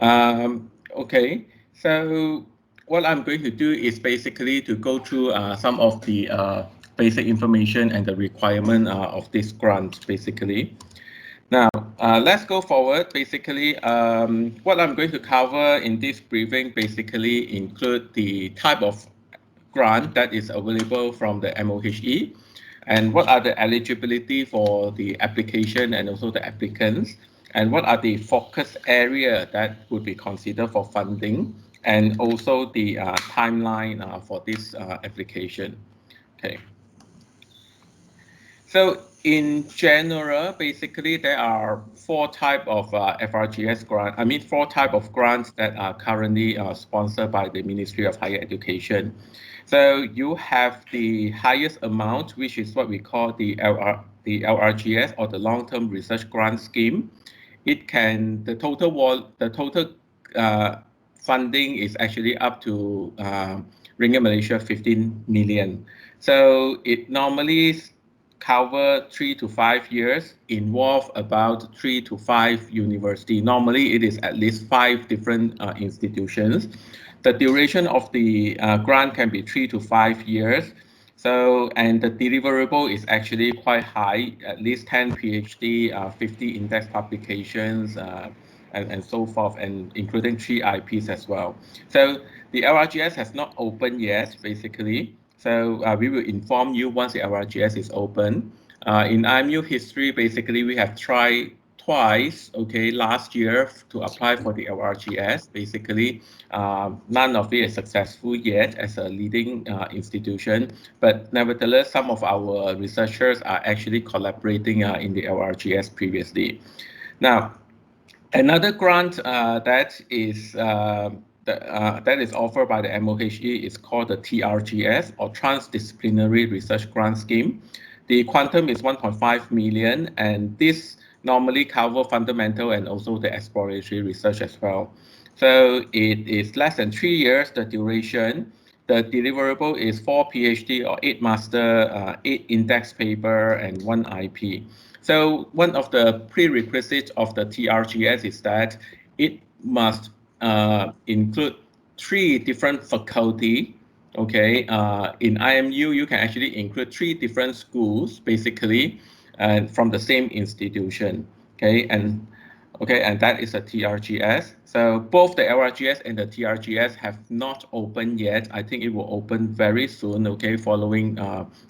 Okay, so what I'm going to do is basically to go through some of the basic information and the requirement of this grant, basically. Now, let's go forward. Basically, what I'm going to cover in this briefing basically include the type of grant that is available from the MOHE and what are the eligibility for the application and also the applicants and what are the focus area that would be considered for funding and also the timeline for this application. Okay. So in general, basically there are four type of FRGS grant. I mean, four type of grants that are currently sponsored by the Ministry of Higher Education. So you have the highest amount, which is what we call the LRGS or the Long-Term Research Grant Scheme. It can the total uh, funding is actually up to Ringgit Malaysia 15 million. So it normally cover 3 to 5 years, involve about 3 to 5 university. Normally, it is at least 5 different institutions. The duration of the grant can be 3 to 5 years. So, and the deliverable is actually quite high, at least 10 PhD, 50 index publications, and so forth, and including 3 IPs as well. So the LRGS has not opened yet, basically. So we will inform you once the LRGS is open. In IMU history, basically, we have tried twice, okay, last year to apply for the LRGS. Basically, none of it is successful yet as a leading institution, but nevertheless, some of our researchers are actually collaborating in the LRGS previously. Now, another grant that is offered by the MOHE is called the TRGS or Transdisciplinary Research Grant Scheme. The quantum is 1.5 million, and this normally cover fundamental and also the exploratory research as well. So it is less than 3 years, the duration. The deliverable is 4 PhD or 8 master, 8 index paper, and 1 IP. So one of the prerequisites of the TRGS is that it must include 3 different faculty. Okay, in IMU, you can actually include 3 different schools, basically, from the same institution. Okay, and that is a TRGS. So both the LRGS and the TRGS have not opened yet. I think it will open very soon, okay, following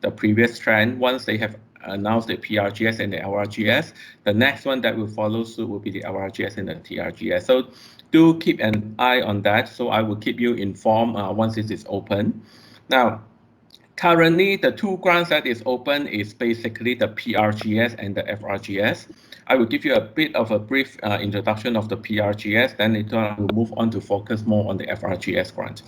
the previous trend. Once they have announced the PRGS and the LRGS, the next one that will follow suit will be the LRGS and the TRGS. So do keep an eye on that. So I will keep you informed once it is open. Now, currently, the 2 grants that is open is basically the PRGS and the FRGS. I will give you a bit of a brief introduction of the PRGS, then later I will move on to focus more on the FRGS grant.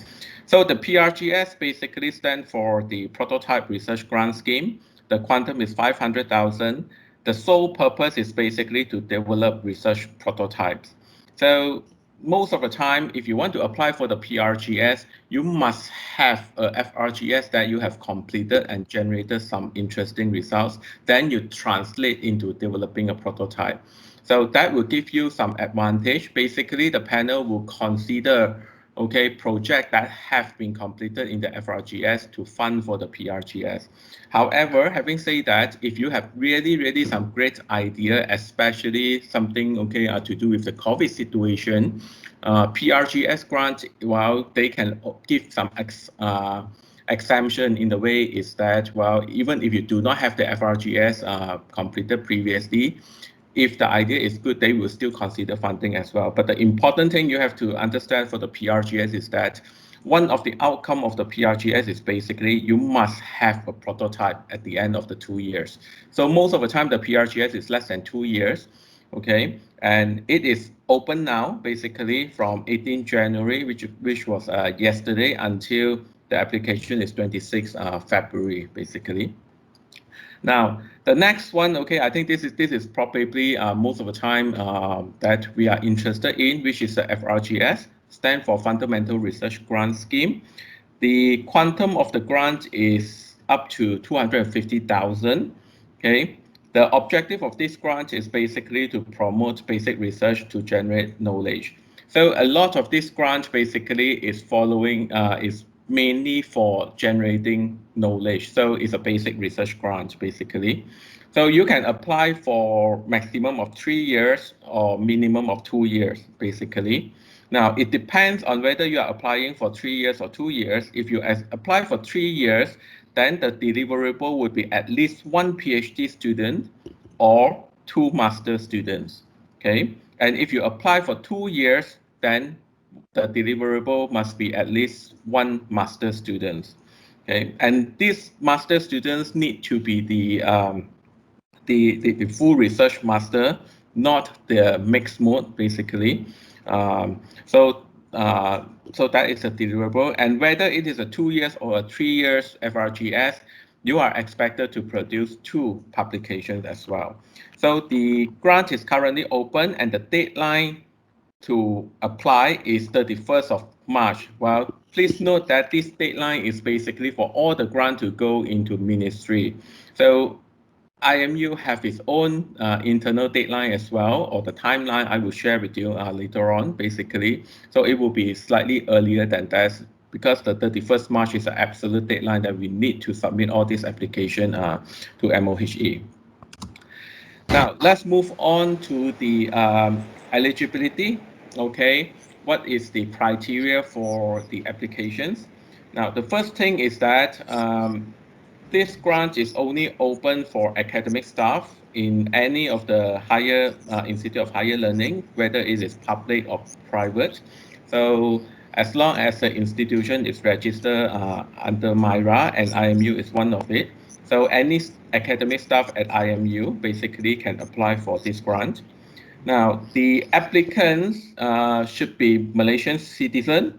So the PRGS basically stands for the Prototype Research Grant Scheme. The quantum is 500,000. The sole purpose is basically to develop research prototypes. So most of the time, if you want to apply for the PRGS, you must have a FRGS that you have completed and generated some interesting results. Then you translate into developing a prototype. So that will give you some advantage. Basically, the panel will consider projects that have been completed in the FRGS to fund for the PRGS. However, having said that, if you have really some great idea, especially something to do with the COVID situation, PRGS grant, while they can give some exemption in the way is that, well, even if you do not have the FRGS completed previously, if the idea is good, they will still consider funding as well. But the important thing you have to understand for the PRGS is that one of the outcome of the PRGS is basically you must have a prototype at the end of the 2 years. So most of the time, the PRGS is less than 2 years, okay? And it is open now, basically from 18 January, which was yesterday, until the application is 26 February, basically. Now, the next one, okay, I think this is probably most of the time that we are interested in, which is the FRGS, stand for Fundamental Research Grant Scheme. The quantum of the grant is up to 250,000. Okay, the objective of this grant is basically to promote basic research to generate knowledge. So a lot of this grant basically is following, is mainly for generating knowledge. So it's a basic research grant basically. So you can apply for maximum of 3 years or minimum of 2 years basically. Now it depends on whether you are applying for 3 years or 2 years. If you apply for 3 years, then the deliverable would be at least 1 PhD student or 2 master students. Okay, and if you apply for 2 years, then the deliverable must be at least 1 master student. Okay, and these master students need to be the full research master, not the mixed mode basically. Um, so so that is a deliverable, and whether it is a 2 years or a 3 years FRGS, you are expected to produce 2 publications as well. So the grant is currently open, and the deadline to apply is 31st of March. Well, please note that this deadline is basically for all the grant to go into ministry. So IMU have its own internal deadline as well, or the timeline I will share with you later on, basically. So it will be slightly earlier than that, because the 31st March is an absolute deadline that we need to submit all this application to MOHE. Now, let's move on to the eligibility. Okay, what is the criteria for the applications? Now, the first thing is that this grant is only open for academic staff in any of the higher institute of higher learning, whether it is public or private. So as long as the institution is registered under MIRA, and IMU is one of it, so any academic staff at IMU basically can apply for this grant. Now, the applicants should be Malaysian citizen.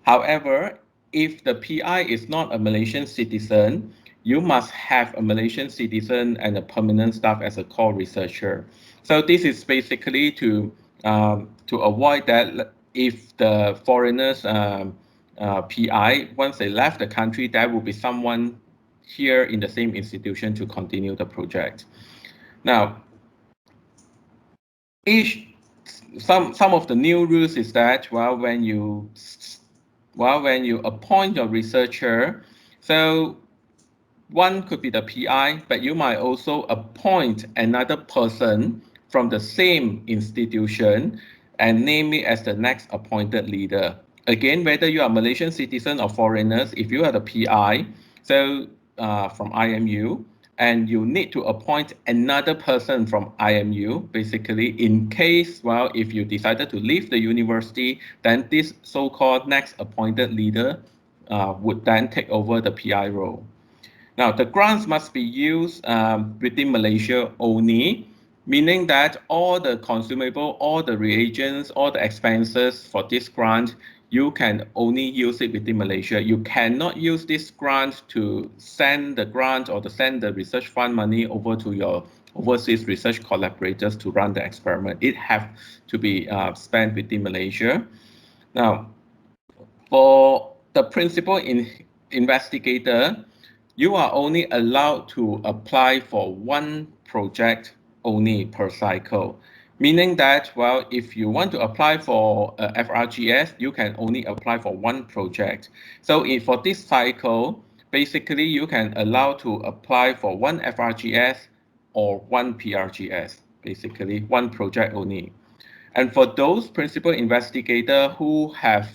However, if the PI is not a Malaysian citizen, you must have a Malaysian citizen and a permanent staff as a core researcher. So this is basically to avoid that if the foreigners PI, once they left the country, there will be someone here in the same institution to continue the project. Now, some of the new rules is that when you appoint your researcher, so one could be the PI, but you might also appoint another person from the same institution and name it as the next appointed leader. Again, whether you are Malaysian citizen or foreigners, if you are the PI, so from IMU, and you need to appoint another person from IMU, basically, in case, if you decided to leave the university, then this so-called next appointed leader would then take over the PI role. Now, the grants must be used within Malaysia only, meaning that all the consumable, all the reagents, all the expenses for this grant, you can only use it within Malaysia. You cannot use this grant to send the grant or to send the research fund money over to your overseas research collaborators to run the experiment. It has to be spent within Malaysia. Now, for the principal investigator, you are only allowed to apply for 1 project only per cycle, meaning that, if you want to apply for FRGS, you can only apply for 1 project. So for this cycle, basically you can allow to apply for 1 FRGS or 1 PRGS, basically 1 project only. And for those principal investigator who have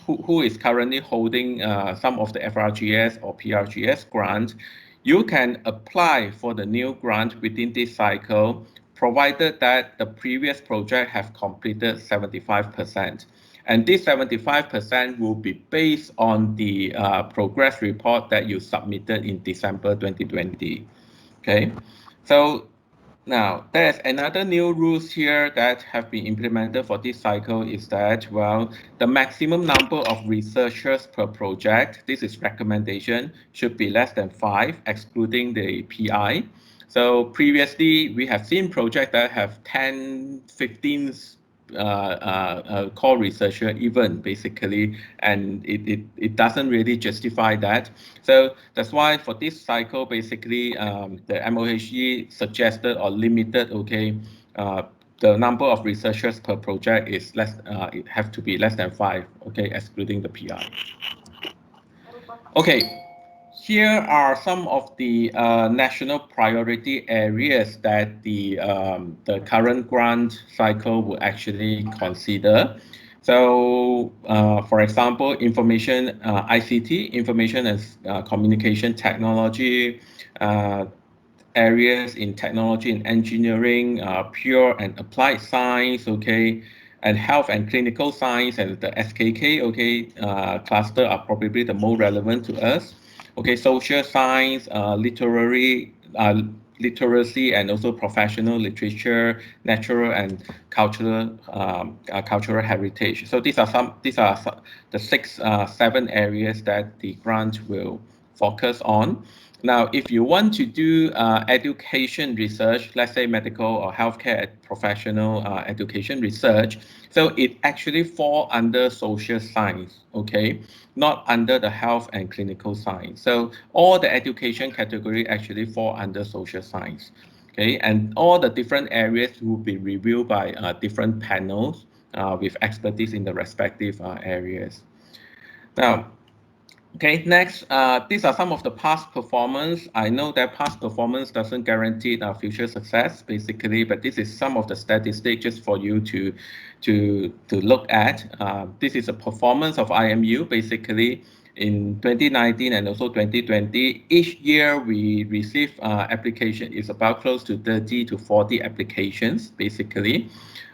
who is currently holding some of the FRGS or PRGS grant, you can apply for the new grant within this cycle, provided that the previous project have completed 75%. And this 75% will be based on the progress report that you submitted in December 2020. Okay, so now, there's another new rules here that have been implemented for this cycle is that, the maximum number of researchers per project, this is recommendation, should be less than 5, excluding the PI. So previously, we have seen projects that have 10, 15 core researcher even basically, and it doesn't really justify that. So that's why for this cycle, basically, the MOHE suggested or limited, the number of researchers per project is less, it have to be less than 5, okay, excluding the PI. Okay, here are some of the national priority areas that the current grant cycle will actually consider. So, for example, information, ICT, information and communication technology, areas in technology and engineering, pure and applied science, okay, and health and clinical science and the SKK, okay, cluster are probably the more relevant to us. Okay, social science, literacy, and also professional literature, natural and cultural heritage. So these are the 7 areas that the grant will focus on. Now, if you want to do education research, let's say medical or healthcare professional education research, so it actually fall under social science, okay, not under the health and clinical science. So all the education category actually fall under social science, okay, and all the different areas will be reviewed by different panels with expertise in the respective areas. Now, okay, next, these are some of the past performance. I know that past performance doesn't guarantee our future success, basically, but this is some of the statistics just for you to look at. This is a performance of IMU, basically, in 2019 and also 2020. Each year we receive application is about close to 30 to 40 applications, basically.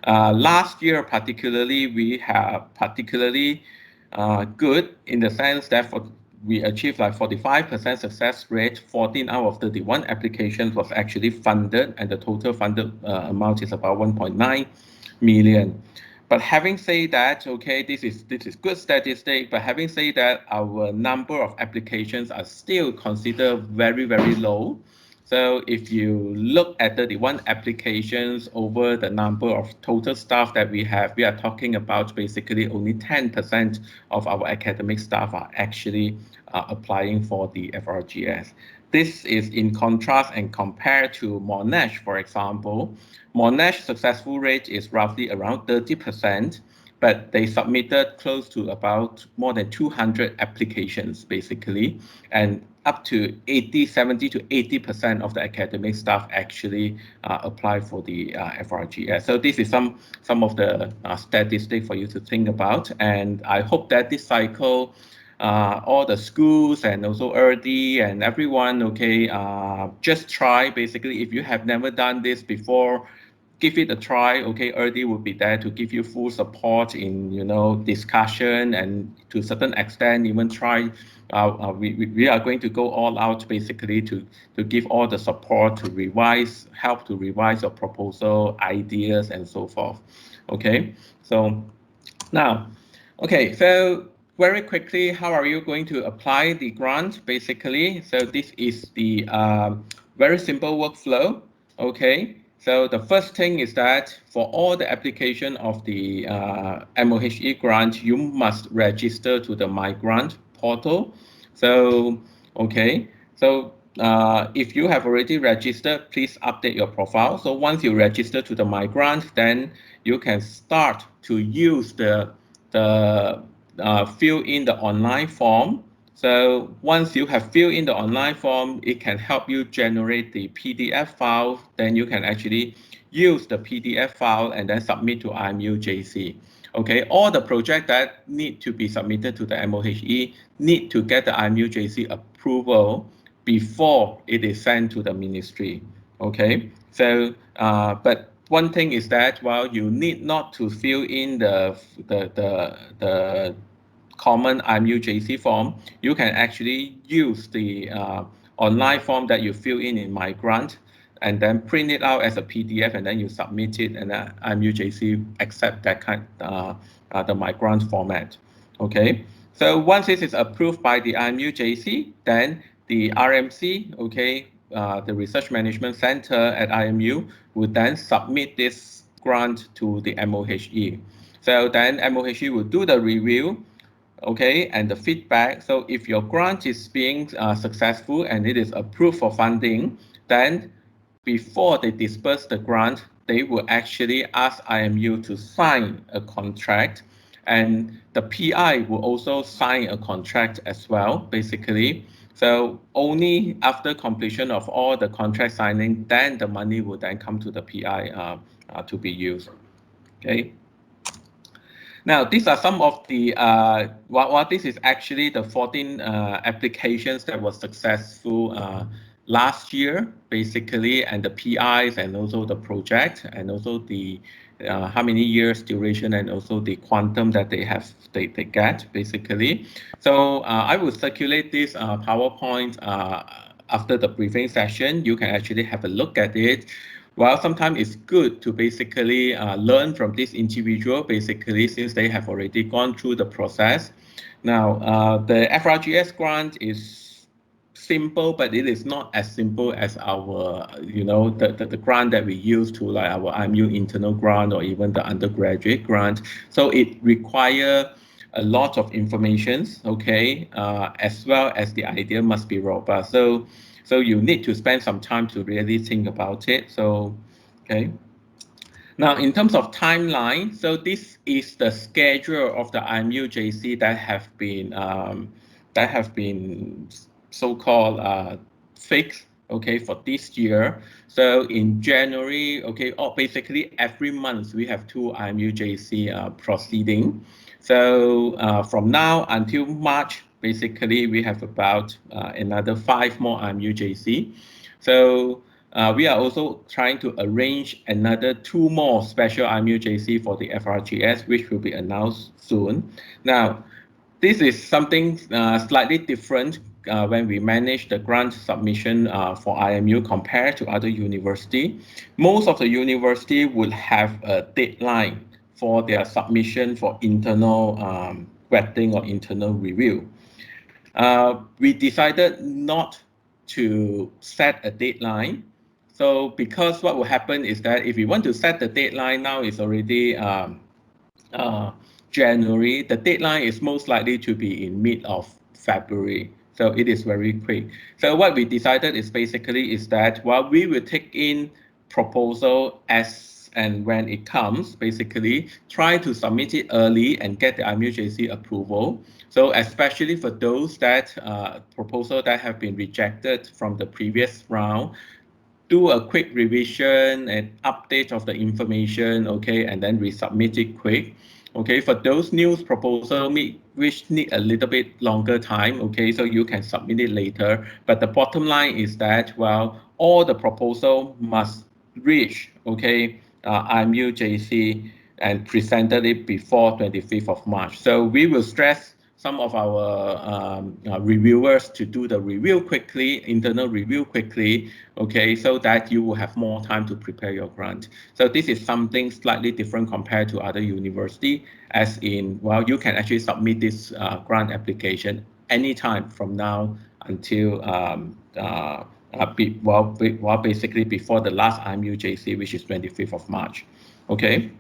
Last year, particularly, we have particularly good in the sense that we achieved like 45% success rate. 14 out of 31 applications was actually funded, and the total funded amount is about 1.9 million. But having said that, okay, this is good statistic. But having said that, our number of applications are still considered very, very low. So if you look at 31 applications over the number of total staff that we have, we are talking about basically only 10% of our academic staff are actually applying for the FRGS. This is in contrast and compared to Monash, for example. Monash successful rate is roughly around 30%, but they submitted close to about more than 200 applications, basically, and up to 70 to 80% of the academic staff actually apply for the FRGS. So this is some of the statistics for you to think about, and I hope that this cycle, all the schools and also ERD and everyone, okay, just try. Basically, if you have never done this before, give it a try. Okay, ERD will be there to give you full support in, discussion, and to a certain extent even try. We are going to go all out basically to give all the support to help to revise your proposal ideas and so forth. Okay, so now, okay, so very quickly, how are you going to apply the grant basically? So this is the very simple workflow. Okay, so the first thing is that for all the application of the MOHE grant, you must register to the My Grant portal. So, okay, so if you have already registered, please update your profile. So once you register to the My Grant, then you can start to use the fill in the online form. So once you have filled in the online form, it can help you generate the PDF file. Then you can actually use the PDF file and then submit to IMU JC. Okay, all the projects that need to be submitted to the MOHE need to get the IMU JC approval before it is sent to the ministry. Okay, so but one thing is that, well, you need not to fill in the common IMU JC form. You can actually use the online form that you fill in My Grant, and then print it out as a PDF, and then you submit it, and IMU JC accept that kind the My Grant format. Okay, so once this is approved by the IMU JC, then the RMC, okay, the Research Management Center at IMU would then submit this grant to the MOHE. So then MOHE will do the review, okay, and the feedback. So if your grant is being successful and it is approved for funding, then before they disperse the grant, they will actually ask IMU to sign a contract, and the PI will also sign a contract as well, basically. So only after completion of all the contract signing, then the money will then come to the PI to be used. Okay. Now, these are some of the, while this is actually the 14 applications that were successful last year, basically, and the PIs and also the project and also the how many years duration and also the quantum that they get, basically. So I will circulate this PowerPoint after the briefing session. You can actually have a look at it. Well, sometimes it's good to basically learn from this individual, basically, since they have already gone through the process. Now, the FRGS grant is simple, but it is not as simple as our, the grant that we use to like our IMU internal grant or even the undergraduate grant. So it requires a lot of information, okay, as well as the idea must be robust. So you need to spend some time to really think about it. So, okay. Now, in terms of timeline, so this is the schedule of the IMU JC that have been so-called fixed, okay, for this year. So in January, okay, basically every month we have 2 IMU JC proceeding. So from now until March, basically we have about another 5 more IMU JC. So we are also trying to arrange another 2 more special IMU JC for the FRGS, which will be announced soon. Now, this is something slightly different when we manage the grant submission for IMU compared to other university. Most of the university will have a deadline for their submission for internal vetting or internal review. We decided not to set a deadline. So because what will happen is that if you want to set the deadline now, it's already January, the deadline is most likely to be in mid of February. So it is very quick. So what we decided is basically is that while we will take in proposal as and when it comes, basically try to submit it early and get the IMUJC approval. So especially for those that proposal that have been rejected from the previous round, do a quick revision and update of the information, okay, and then resubmit it quick. Okay, for those new proposal which need a little bit longer time, okay, so you can submit it later. But the bottom line is that, well, all the proposal must reach, okay, IMU-JC and presented it before 25th of March. So we will stress some of our reviewers to do the review quickly, internal review quickly, okay, so that you will have more time to prepare your grant. So this is something slightly different compared to other university, as in, well, you can actually submit this grant application anytime from now until basically before the last IMU-JC, which is 25th of March, okay?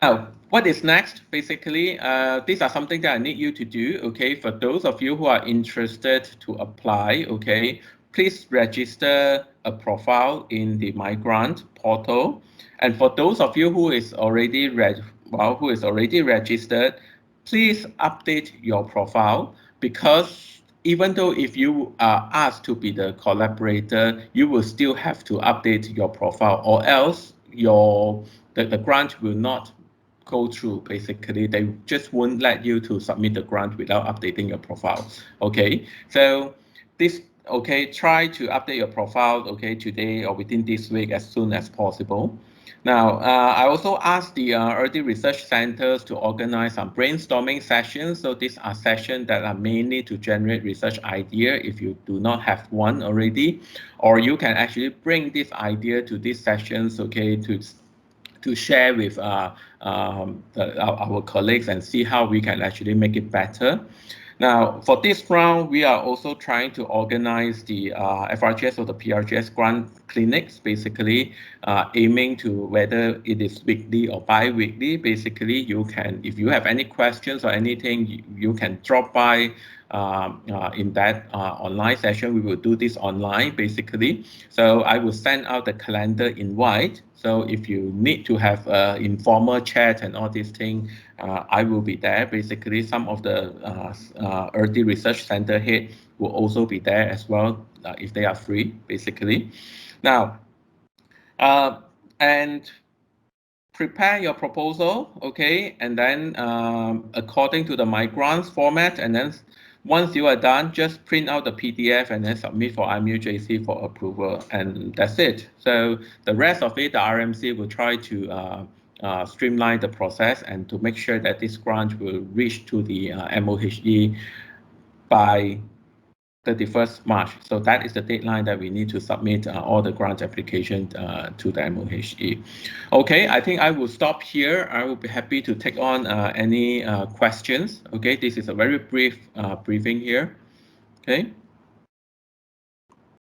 Now, what is next? Basically, these are something that I need you to do, okay? For those of you who are interested to apply, okay, please register a profile in the My Grant portal. And for those of you who is already registered, please update your profile, because even though if you are asked to be the collaborator, you will still have to update your profile, or else the grant will not go through. Basically, they just won't let you to submit the grant without updating your profile. Okay, so this, okay, try to update your profile, okay, today or within this week as soon as possible. Now, I also asked the early research centers to organize some brainstorming sessions. So these are sessions that are mainly to generate research idea if you do not have one already, or you can actually bring this idea to these sessions, okay, to share with our colleagues and see how we can actually make it better. Now, for this round, we are also trying to organize the FRGS or the PRGS grant clinics, basically aiming to whether it is weekly or bi-weekly. Basically, you can, if you have any questions or anything, you can drop by in that online session. We will do this online basically. So I will send out the calendar invite. So if you need to have informal chat and all these things, I will be there. Basically, some of the early research center head will also be there as well if they are free, basically. Now, and prepare your proposal, okay, and then according to the My Grants format, and then once you are done, just print out the PDF and then submit for IMUJC for approval, and that's it. So the rest of it, the RMC will try to streamline the process and to make sure that this grant will reach to the MOHE by 31st March. So that is the deadline that we need to submit all the grant application to the MOHE. Okay, I think I will stop here. I will be happy to take on any questions. Okay, this is a very brief briefing here. Okay.